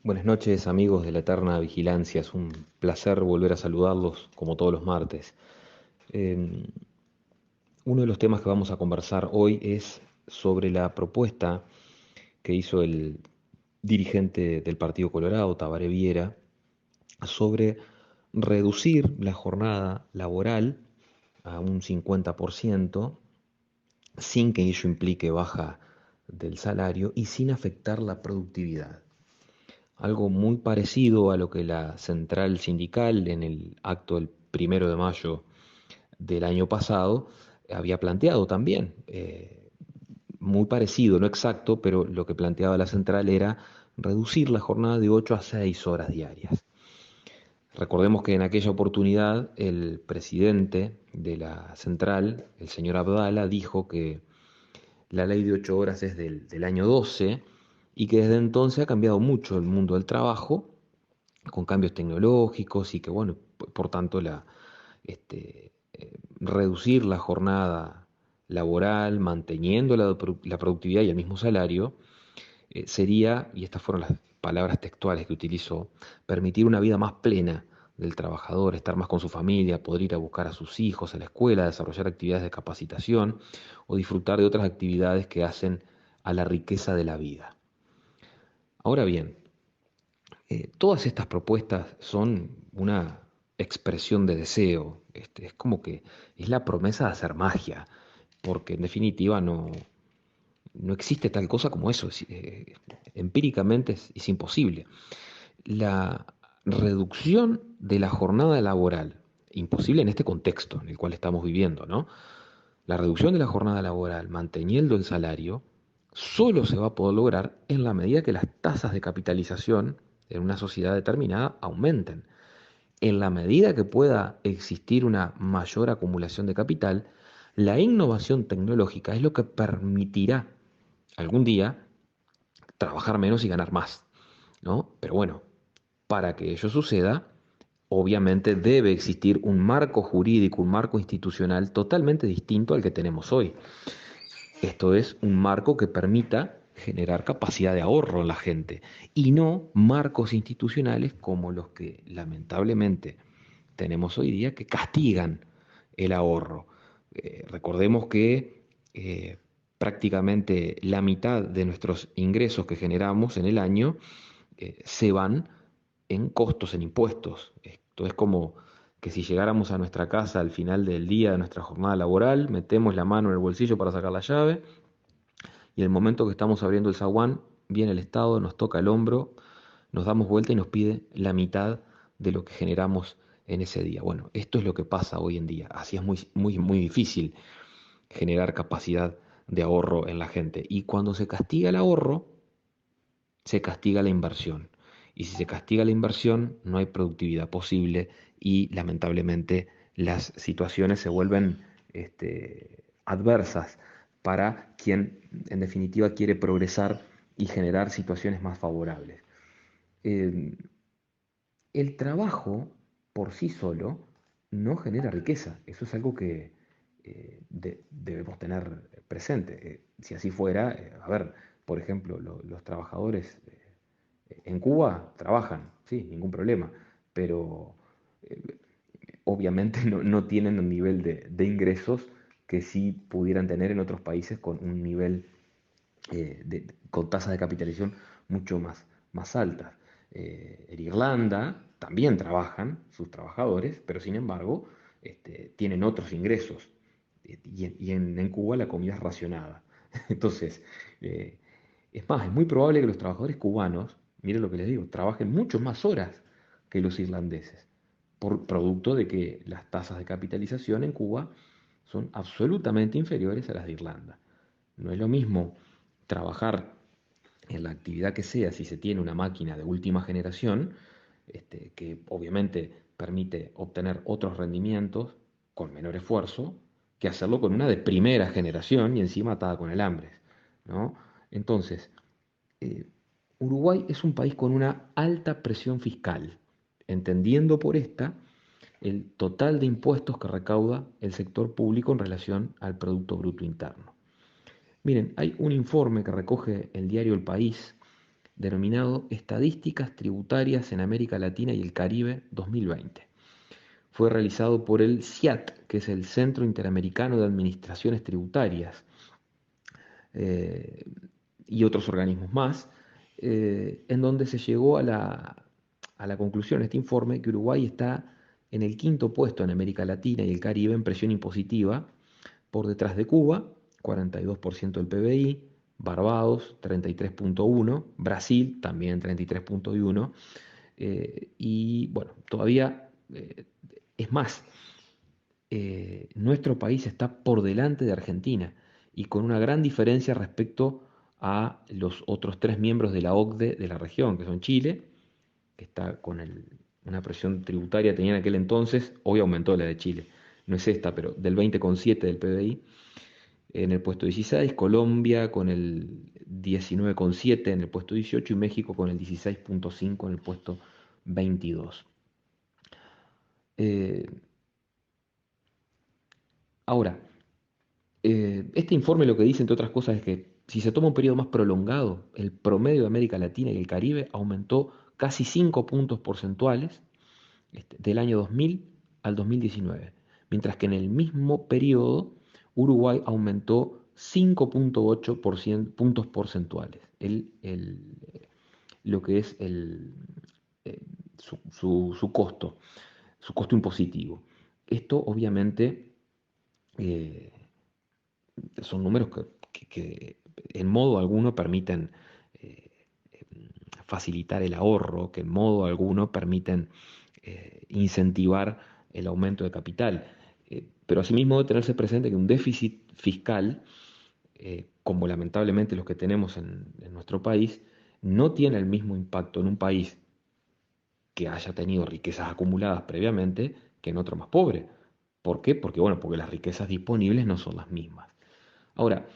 Buenas noches, amigos de la Eterna Vigilancia. Es un placer volver a saludarlos como todos los martes. Eh, Uno de los temas que vamos a conversar hoy es sobre la propuesta que hizo el dirigente del Partido Colorado, Tabaré Viera, sobre reducir la jornada laboral a un 50% sin que ello implique baja del salario y sin afectar la productividad. Algo muy parecido a lo que la central sindical en el acto del 1 de mayo del año pasado había planteado también. Muy parecido, no exacto, pero lo que planteaba la central era reducir la jornada de 8 a 6 horas diarias. Recordemos que en aquella oportunidad el presidente de la central, el señor Abdala, dijo que la ley de 8 horas es del año 12 y que desde entonces ha cambiado mucho el mundo del trabajo con cambios tecnológicos y que, bueno, por tanto, reducir la jornada laboral, manteniendo la productividad y el mismo salario, sería, y estas fueron las palabras textuales que utilizó, permitir una vida más plena del trabajador, estar más con su familia, poder ir a buscar a sus hijos a la escuela, desarrollar actividades de capacitación o disfrutar de otras actividades que hacen a la riqueza de la vida. Ahora bien, todas estas propuestas son una expresión de deseo. Es como que es la promesa de hacer magia, porque en definitiva no existe tal cosa como eso. Empíricamente es imposible. La reducción de la jornada laboral, imposible en este contexto en el cual estamos viviendo, ¿no? La reducción de la jornada laboral, manteniendo el salario, solo se va a poder lograr en la medida que las tasas de capitalización en una sociedad determinada aumenten. En la medida que pueda existir una mayor acumulación de capital, la innovación tecnológica es lo que permitirá algún día trabajar menos y ganar más, ¿no? Pero bueno, para que ello suceda, obviamente debe existir un marco jurídico, un marco institucional totalmente distinto al que tenemos hoy. Esto es un marco que permita generar capacidad de ahorro en la gente y no marcos institucionales como los que lamentablemente tenemos hoy día que castigan el ahorro. Recordemos que prácticamente la mitad de nuestros ingresos que generamos en el año se van en costos, en impuestos. Esto es como que si llegáramos a nuestra casa al final del día de nuestra jornada laboral, metemos la mano en el bolsillo para sacar la llave y en el momento que estamos abriendo el zaguán, viene el Estado, nos toca el hombro, nos damos vuelta y nos pide la mitad de lo que generamos en ese día. Bueno, esto es lo que pasa hoy en día. Así es muy difícil generar capacidad de ahorro en la gente. Y cuando se castiga el ahorro, se castiga la inversión. Y si se castiga la inversión, no hay productividad posible y lamentablemente las situaciones se vuelven adversas para quien en definitiva quiere progresar y generar situaciones más favorables. Eh, el trabajo por sí solo no genera riqueza. Eso es algo que debemos tener presente. Si así fuera, a ver, por ejemplo, los trabajadores en Cuba trabajan, sí, ningún problema, pero eh, obviamente no tienen un nivel de ingresos que sí pudieran tener en otros países con un nivel con tasas de capitalización mucho más altas. En Irlanda también trabajan sus trabajadores, pero sin embargo tienen otros ingresos. En Cuba la comida es racionada. Entonces, eh, es más, es muy probable que los trabajadores cubanos, miren lo que les digo, trabajen mucho más horas que los irlandeses, por producto de que las tasas de capitalización en Cuba son absolutamente inferiores a las de Irlanda. No es lo mismo trabajar en la actividad que sea si se tiene una máquina de última generación, que obviamente permite obtener otros rendimientos con menor esfuerzo, que hacerlo con una de primera generación y encima atada con alambres, ¿no? Entonces, eh, Uruguay es un país con una alta presión fiscal, entendiendo por esta el total de impuestos que recauda el sector público en relación al Producto Bruto Interno. Miren, hay un informe que recoge el diario El País denominado Estadísticas Tributarias en América Latina y el Caribe 2020. Fue realizado por el CIAT, que es el Centro Interamericano de Administraciones Tributarias, eh, y otros organismos más, en donde se llegó a la conclusión en este informe que Uruguay está en el quinto puesto en América Latina y el Caribe en presión impositiva, por detrás de Cuba, 42% del PBI, Barbados, 33,1%, Brasil, también 33,1%, y bueno, todavía es más, nuestro país está por delante de Argentina y con una gran diferencia respecto a los otros tres miembros de la OCDE de la región, que son Chile, que está con una presión tributaria, tenía en aquel entonces, hoy aumentó la de Chile, no es esta, pero del 20,7 del PBI, en el puesto 16, Colombia con el 19,7 en el puesto 18 y México con el 16,5 en el puesto 22. Eh, Ahora, este informe lo que dice, entre otras cosas, es que si se toma un periodo más prolongado, el promedio de América Latina y el Caribe aumentó casi 5 puntos porcentuales del año 2000 al 2019, mientras que en el mismo periodo Uruguay aumentó 5,8 puntos porcentuales, lo que es eh, su costo impositivo. Esto obviamente eh, son números que en modo alguno permiten eh, facilitar el ahorro, que en modo alguno permiten incentivar el aumento de capital. Pero asimismo debe tenerse presente que un déficit fiscal, como lamentablemente los que tenemos en nuestro país, no tiene el mismo impacto en un país que haya tenido riquezas acumuladas previamente que en otro más pobre. ¿Por qué? Porque, bueno, porque las riquezas disponibles no son las mismas. Ahora,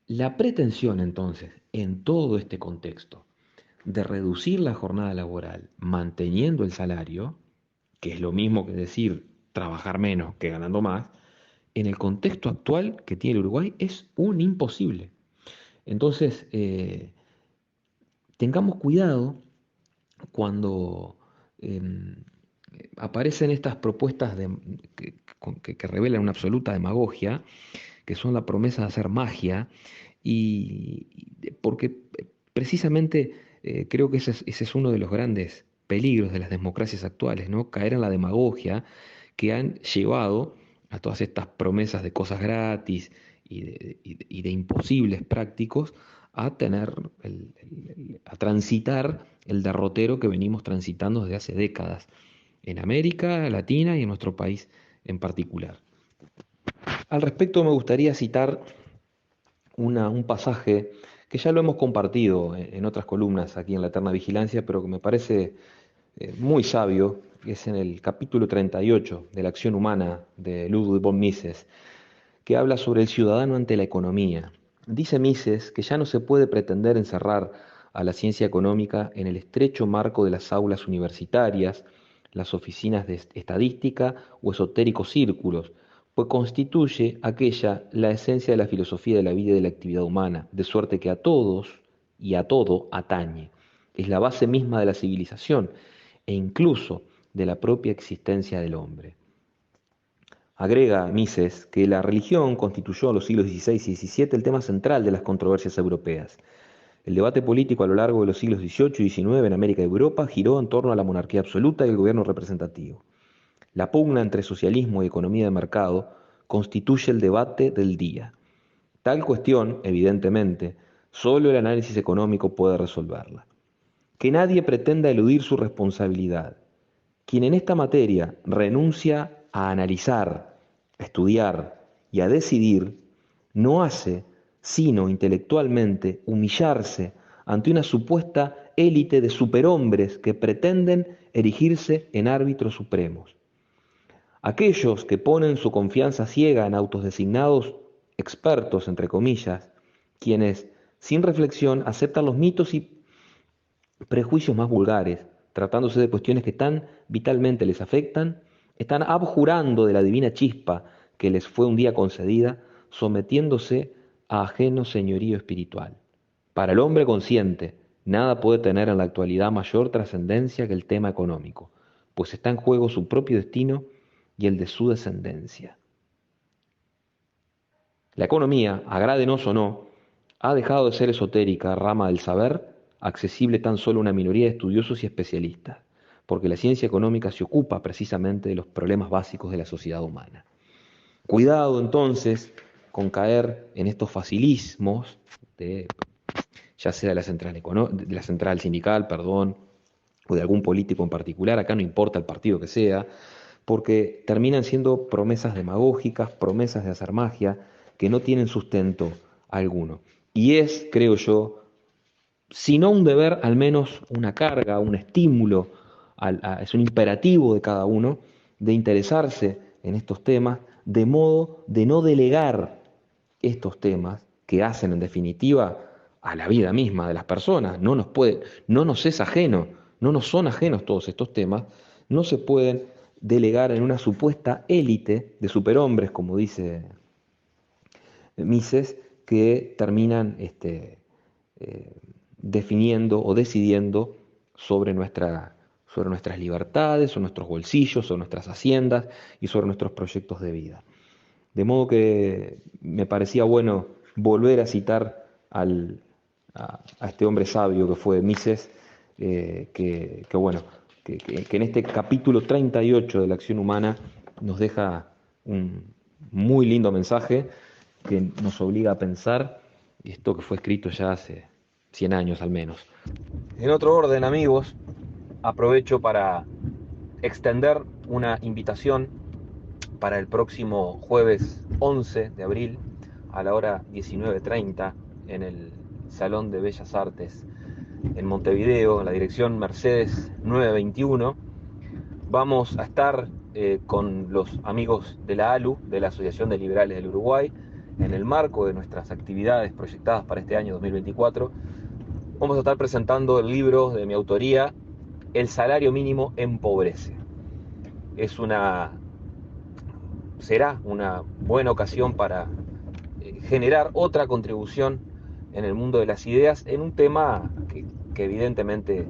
la pretensión entonces, en todo este contexto, de reducir la jornada laboral manteniendo el salario, que es lo mismo que decir trabajar menos que ganando más, en el contexto actual que tiene el Uruguay es un imposible. Entonces, tengamos cuidado cuando aparecen estas propuestas que revelan una absoluta demagogia, que son la promesa de hacer magia, porque precisamente creo que ese es uno de los grandes peligros de las democracias actuales, ¿no? Caer en la demagogia que han llevado a todas estas promesas de cosas gratis y de imposibles prácticos a tener, a transitar el derrotero que venimos transitando desde hace décadas en América Latina y en nuestro país en particular. Al respecto me gustaría citar un pasaje que ya lo hemos compartido en otras columnas aquí en la Eterna Vigilancia, pero que me parece muy sabio, que es en el capítulo 38 de la acción humana de Ludwig von Mises, que habla sobre el ciudadano ante la economía. Dice Mises que ya no se puede pretender encerrar a la ciencia económica en el estrecho marco de las aulas universitarias, las oficinas de estadística o esotéricos círculos, pues constituye aquella la esencia de la filosofía de la vida y de la actividad humana, de suerte que a todos y a todo atañe. Es la base misma de la civilización e incluso de la propia existencia del hombre. Agrega Mises que la religión constituyó en los siglos XVI y XVII el tema central de las controversias europeas. El debate político a lo largo de los siglos XVIII y XIX en América y Europa giró en torno a la monarquía absoluta y el gobierno representativo. La pugna entre socialismo y economía de mercado constituye el debate del día. Tal cuestión, evidentemente, solo el análisis económico puede resolverla. Que nadie pretenda eludir su responsabilidad. Quien en esta materia renuncia a analizar, a estudiar y a decidir, no hace sino intelectualmente humillarse ante una supuesta élite de superhombres que pretenden erigirse en árbitros supremos. Aquellos que ponen su confianza ciega en autodesignados expertos, entre comillas, quienes, sin reflexión, aceptan los mitos y prejuicios más vulgares, tratándose de cuestiones que tan vitalmente les afectan, están abjurando de la divina chispa que les fue un día concedida, sometiéndose a ajeno señorío espiritual. Para el hombre consciente, Nada puede tener en la actualidad mayor trascendencia que el tema económico, pues está en juego su propio destino y el de su descendencia. La economía, agrádenos o no, ha dejado de ser esotérica, rama del saber, accesible tan solo a una minoría de estudiosos y especialistas, porque la ciencia económica se ocupa precisamente de los problemas básicos de la sociedad humana. Cuidado entonces con caer en estos facilismos, de, ya sea de la central sindical, perdón, o de algún político en particular, acá no importa el partido que sea, porque terminan siendo promesas demagógicas, promesas de hacer magia, que no tienen sustento alguno. Y es, creo yo, si no un deber, al menos una carga, un estímulo, es un imperativo de cada uno de interesarse en estos temas, de modo de no delegar estos temas que hacen en definitiva a la vida misma de las personas. No nos es ajeno, no nos son ajenos todos estos temas, no se pueden delegar en una supuesta élite de superhombres, como dice Mises, que terminan eh, definiendo o decidiendo sobre nuestras libertades, sobre nuestros bolsillos, sobre nuestras haciendas y sobre nuestros proyectos de vida. De modo que me parecía bueno volver a citar a este hombre sabio que fue Mises, bueno, que en este capítulo 38 de la acción humana nos deja un muy lindo mensaje que nos obliga a pensar, y esto que fue escrito ya hace 100 años al menos. En otro orden, amigos, aprovecho para extender una invitación para el próximo jueves 11 de abril a la hora 19:30 en el Salón de Bellas Artes en Montevideo, en la dirección Mercedes 921. Vamos a estar con los amigos de la ALU, de la Asociación de Liberales del Uruguay, en el marco de nuestras actividades proyectadas para este año 2024. Vamos a estar presentando el libro de mi autoría, El salario mínimo empobrece. Será una buena ocasión para generar otra contribución en el mundo de las ideas en un tema que evidentemente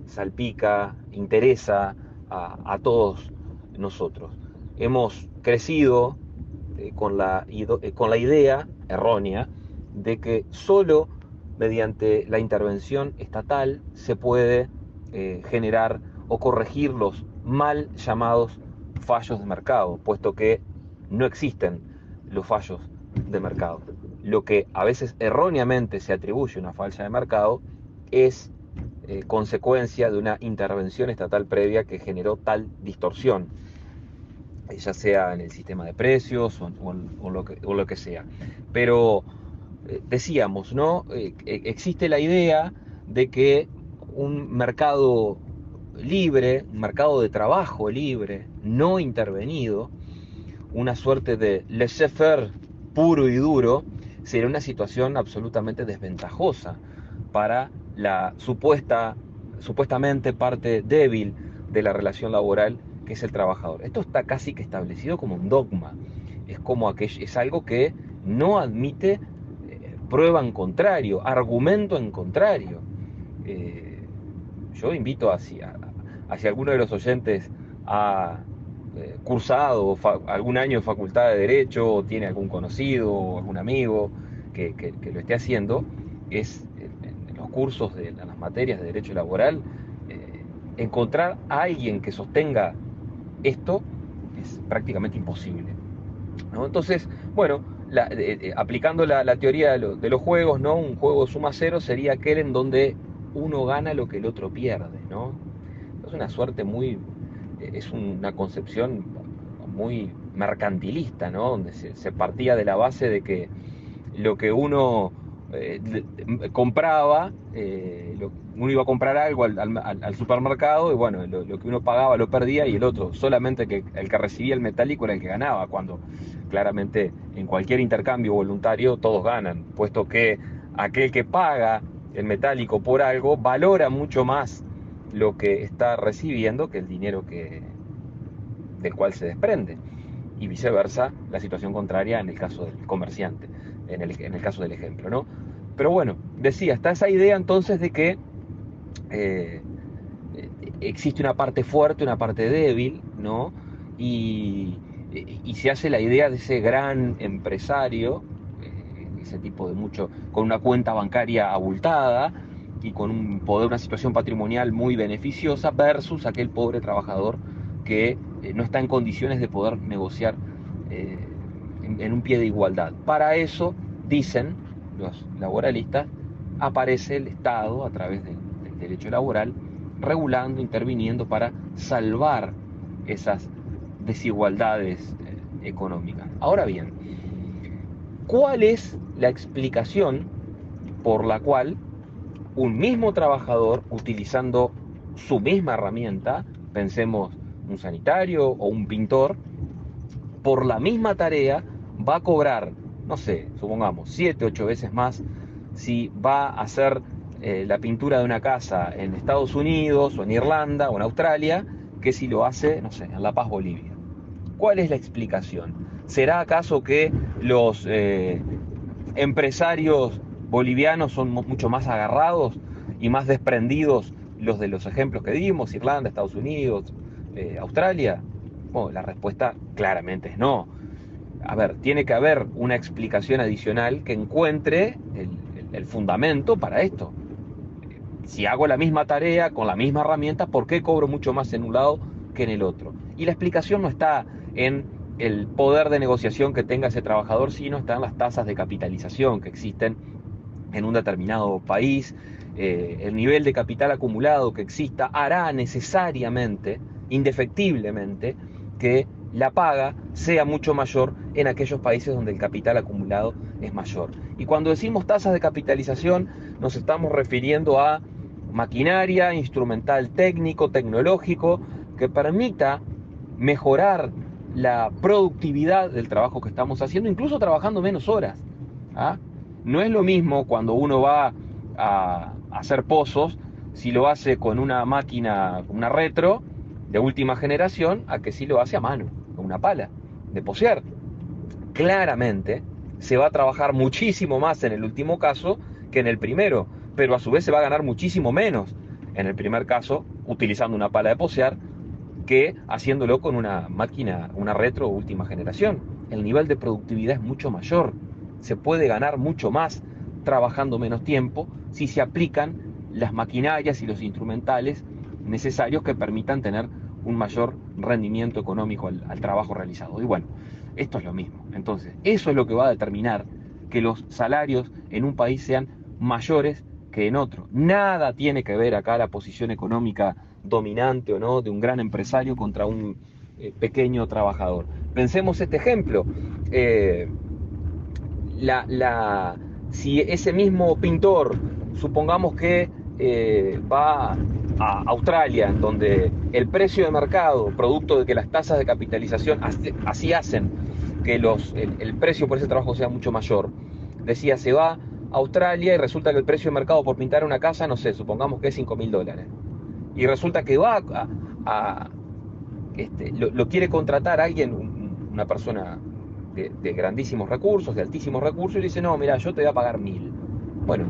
salpica, interesa a todos nosotros. Hemos crecido con la idea errónea de que solo mediante la intervención estatal se puede generar o corregir los mal llamados fallos de mercado, puesto que no existen los fallos de mercado. Lo que a veces erróneamente se atribuye a una falla de mercado es consecuencia de una intervención estatal previa que generó tal distorsión, ya sea en el sistema de precios o lo que sea. Pero decíamos, ¿no? Existe la idea de que un mercado libre, un mercado de trabajo libre, no intervenido, una suerte de laissez-faire puro y duro, sería una situación absolutamente desventajosa para la supuestamente parte débil de la relación laboral, que es el trabajador. Esto está casi que establecido como un dogma, es algo que no admite prueba en contrario, argumento en contrario. Yo invito hacia alguno de los oyentes a cursado algún año en facultad de Derecho, o tiene algún conocido o algún amigo que lo esté haciendo, es en los cursos de las materias de Derecho Laboral, encontrar a alguien que sostenga esto es prácticamente imposible, ¿no? Entonces, bueno, aplicando la teoría de los juegos, ¿no? Un juego suma cero sería aquel en donde uno gana lo que el otro pierde, ¿no? Es una suerte es una concepción muy mercantilista, ¿no? Donde se partía de la base de que lo que uno compraba, uno iba a comprar algo al supermercado y bueno, lo que uno pagaba lo perdía y el otro, solamente el que recibía el metálico era el que ganaba, cuando claramente en cualquier intercambio voluntario todos ganan, puesto que aquel que paga el metálico por algo valora mucho más lo que está recibiendo que el dinero del cual se desprende. Y viceversa, la situación contraria en el caso del comerciante, en el caso del ejemplo, ¿no? Pero bueno, decía, está esa idea entonces de que eh, existe una parte fuerte, una parte débil, ¿no? Y, y se hace la idea de ese gran empresario, ese tipo de mucho, con una cuenta bancaria abultada y con un poder, una situación patrimonial muy beneficiosa, versus aquel pobre trabajador que no está en condiciones de poder negociar eh, en un pie de igualdad. Para eso, dicen los laboralistas, aparece el Estado a través del derecho laboral, regulando, interviniendo para salvar esas desigualdades económicas. Ahora bien, ¿cuál es la explicación por la cual un mismo trabajador, utilizando su misma herramienta, pensemos un sanitario o un pintor, por la misma tarea va a cobrar, no sé, supongamos, 7, 8 veces más si va a hacer la pintura de una casa en Estados Unidos o en Irlanda o en Australia, que si lo hace, no sé, en La Paz, Bolivia? ¿Cuál es la explicación? ¿Será acaso que los empresarios bolivianos son mucho más agarrados y más desprendidos los de los ejemplos que dimos, Irlanda, Estados Unidos, Australia? Bueno, la respuesta claramente es no. A ver, tiene que haber una explicación adicional que encuentre el fundamento para esto. Si hago la misma tarea con la misma herramienta, ¿por qué cobro mucho más en un lado que en el otro? Y la explicación no está en el poder de negociación que tenga ese trabajador, sino está en las tasas de capitalización que existen en un determinado país. El nivel de capital acumulado que exista hará necesariamente, indefectiblemente, que la paga sea mucho mayor en aquellos países donde el capital acumulado es mayor. Y cuando decimos tasas de capitalización, nos estamos refiriendo a maquinaria, instrumental técnico, tecnológico, que permita mejorar la productividad del trabajo que estamos haciendo, incluso trabajando menos horas. ¿Ah? No es lo mismo cuando uno va a hacer pozos, si lo hace con una máquina, una retro de última generación, a que si lo hace a mano, con una pala de posear. Claramente se va a trabajar muchísimo más en el último caso que en el primero, pero a su vez se va a ganar muchísimo menos en el primer caso utilizando una pala de posear que haciéndolo con una máquina, una retro última generación. El nivel de productividad es mucho mayor, se puede ganar mucho más trabajando menos tiempo si se aplican las maquinarias y los instrumentales necesarios que permitan tener un mayor rendimiento económico al trabajo realizado. Y bueno, esto es lo mismo. Entonces, eso es lo que va a determinar que los salarios en un país sean mayores que en otro. Nada tiene que ver acá la posición económica dominante o no de un gran empresario contra un pequeño trabajador. Pensemos este ejemplo. Si ese mismo pintor, supongamos que va a Australia, en donde el precio de mercado, producto de que las tasas de capitalización así hacen que el precio por ese trabajo sea mucho mayor, decía, se va a Australia y resulta que el precio de mercado por pintar una casa, no sé, supongamos que es $5.000. Y resulta que va lo quiere contratar alguien, una persona de grandísimos recursos, de altísimos recursos, y le dice, no, mira, yo te voy a pagar 1.000. Bueno,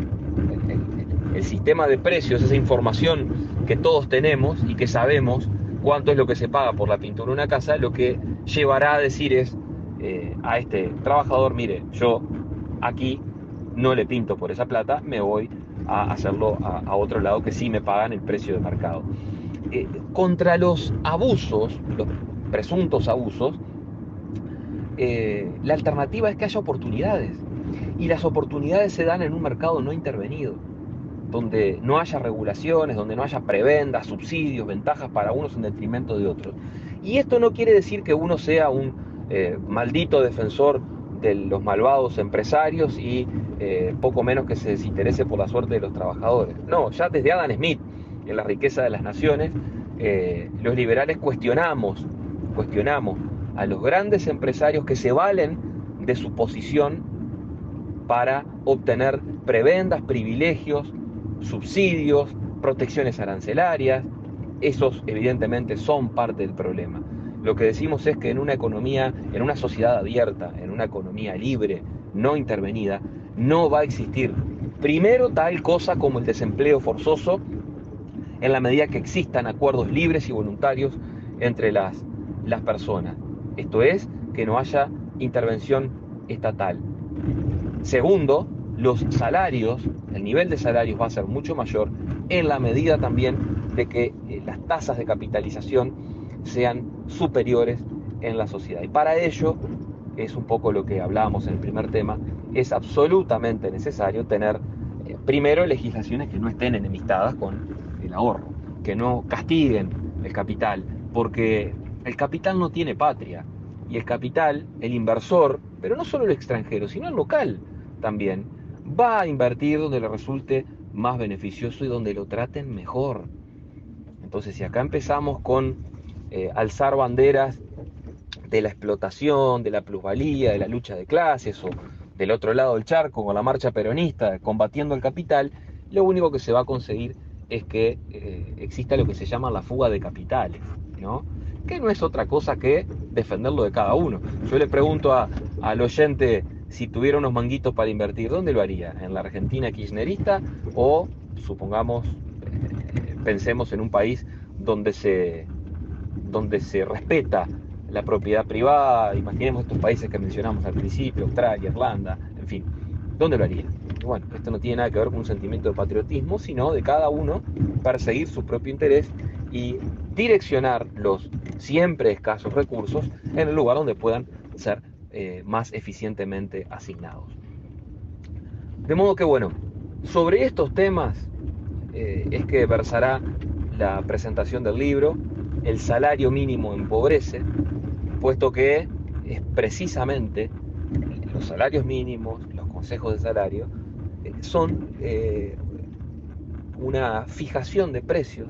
el sistema de precios, esa información que todos tenemos y que sabemos cuánto es lo que se paga por la pintura de una casa, lo que llevará a decir es a este trabajador, mire, yo aquí no le pinto por esa plata, me voy a hacerlo a otro lado que sí me pagan el precio de mercado. Contra los abusos, los presuntos abusos, la alternativa es que haya oportunidades. Y las oportunidades se dan en un mercado no intervenido, donde no haya regulaciones, donde no haya prebendas, subsidios, ventajas para unos en detrimento de otros. Y esto no quiere decir que uno sea un maldito defensor de los malvados empresarios y poco menos que se desinterese por la suerte de los trabajadores. No, ya desde Adam Smith, en La riqueza de las naciones, los liberales cuestionamos a los grandes empresarios que se valen de su posición para obtener prebendas, privilegios, subsidios, protecciones arancelarias. Esos evidentemente son parte del problema. Lo que decimos es que en una economía, en una sociedad abierta, en una economía libre, no intervenida, no va a existir Primero, tal cosa como el desempleo forzoso, en la medida que existan acuerdos libres y voluntarios entre las personas. Esto es, que no haya intervención estatal. Segundo, los salarios, el nivel de salarios va a ser mucho mayor en la medida también de que las tasas de capitalización sean superiores en la sociedad. Y para ello, es un poco lo que hablábamos en el primer tema, es absolutamente necesario tener primero legislaciones que no estén enemistadas con el ahorro, que no castiguen el capital, porque el capital no tiene patria, y el capital, el inversor, pero no solo el extranjero, sino el local también, va a invertir donde le resulte más beneficioso y donde lo traten mejor. Entonces, si acá empezamos con alzar banderas de la explotación, de la plusvalía, de la lucha de clases, o del otro lado del charco con la marcha peronista, combatiendo el capital, lo único que se va a conseguir es que exista lo que se llama la fuga de capitales, ¿no? Que no es otra cosa que defenderlo de cada uno. Yo le pregunto al oyente si tuviera unos manguitos para invertir, ¿dónde lo haría? ¿En la Argentina kirchnerista o, supongamos, pensemos en un país donde se respeta la propiedad privada? Imaginemos estos países que mencionamos al principio, Australia, Irlanda, en fin, ¿dónde lo haría? Bueno, esto no tiene nada que ver con un sentimiento de patriotismo, sino de cada uno perseguir su propio interés y direccionar los siempre escasos recursos en el lugar donde puedan ser más eficientemente asignados. De modo que, bueno, sobre estos temas es que versará la presentación del libro. El salario mínimo empobrece, puesto que es precisamente los salarios mínimos, los consejos de salario, son una fijación de precios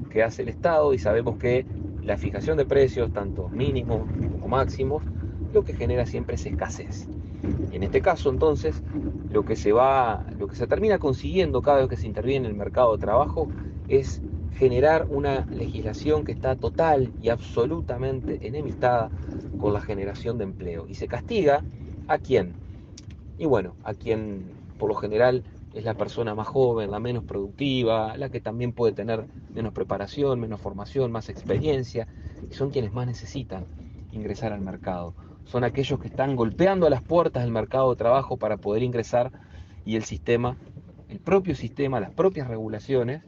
que hace el Estado, y sabemos que la fijación de precios, tanto mínimos como máximos, lo que genera siempre es escasez. Y en este caso, entonces, lo que se termina consiguiendo cada vez que se interviene en el mercado de trabajo es generar una legislación que está total y absolutamente enemistada con la generación de empleo. Y se castiga a quién. Y bueno, a quien por lo general es la persona más joven, la menos productiva, la que también puede tener menos preparación, menos formación, más experiencia, y son quienes más necesitan ingresar al mercado. Son aquellos que están golpeando a las puertas del mercado de trabajo para poder ingresar, y el sistema, el propio sistema, las propias regulaciones,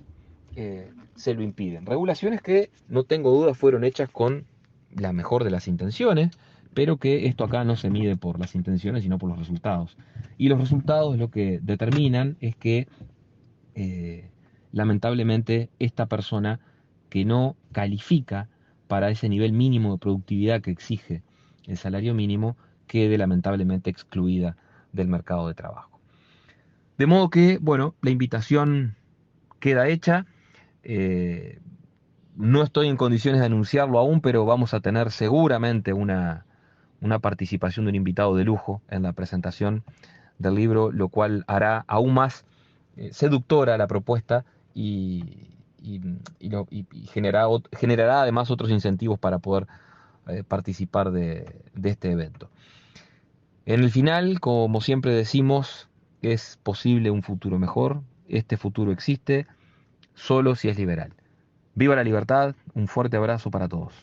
se lo impiden. Regulaciones que, no tengo duda, fueron hechas con la mejor de las intenciones, pero que esto acá no se mide por las intenciones, sino por los resultados. Y los resultados lo que determinan es que, lamentablemente, esta persona que no califica para ese nivel mínimo de productividad que exige el salario mínimo, quede lamentablemente excluida del mercado de trabajo. De modo que, bueno, la invitación queda hecha. Eh, no estoy en condiciones de anunciarlo aún, pero vamos a tener seguramente una participación de un invitado de lujo en la presentación del libro, lo cual hará aún más seductora la propuesta, y generará además otros incentivos para poder participar de este evento. En el final, como siempre decimos, es posible un futuro mejor. Este futuro existe solo si es liberal. Viva la libertad, un fuerte abrazo para todos.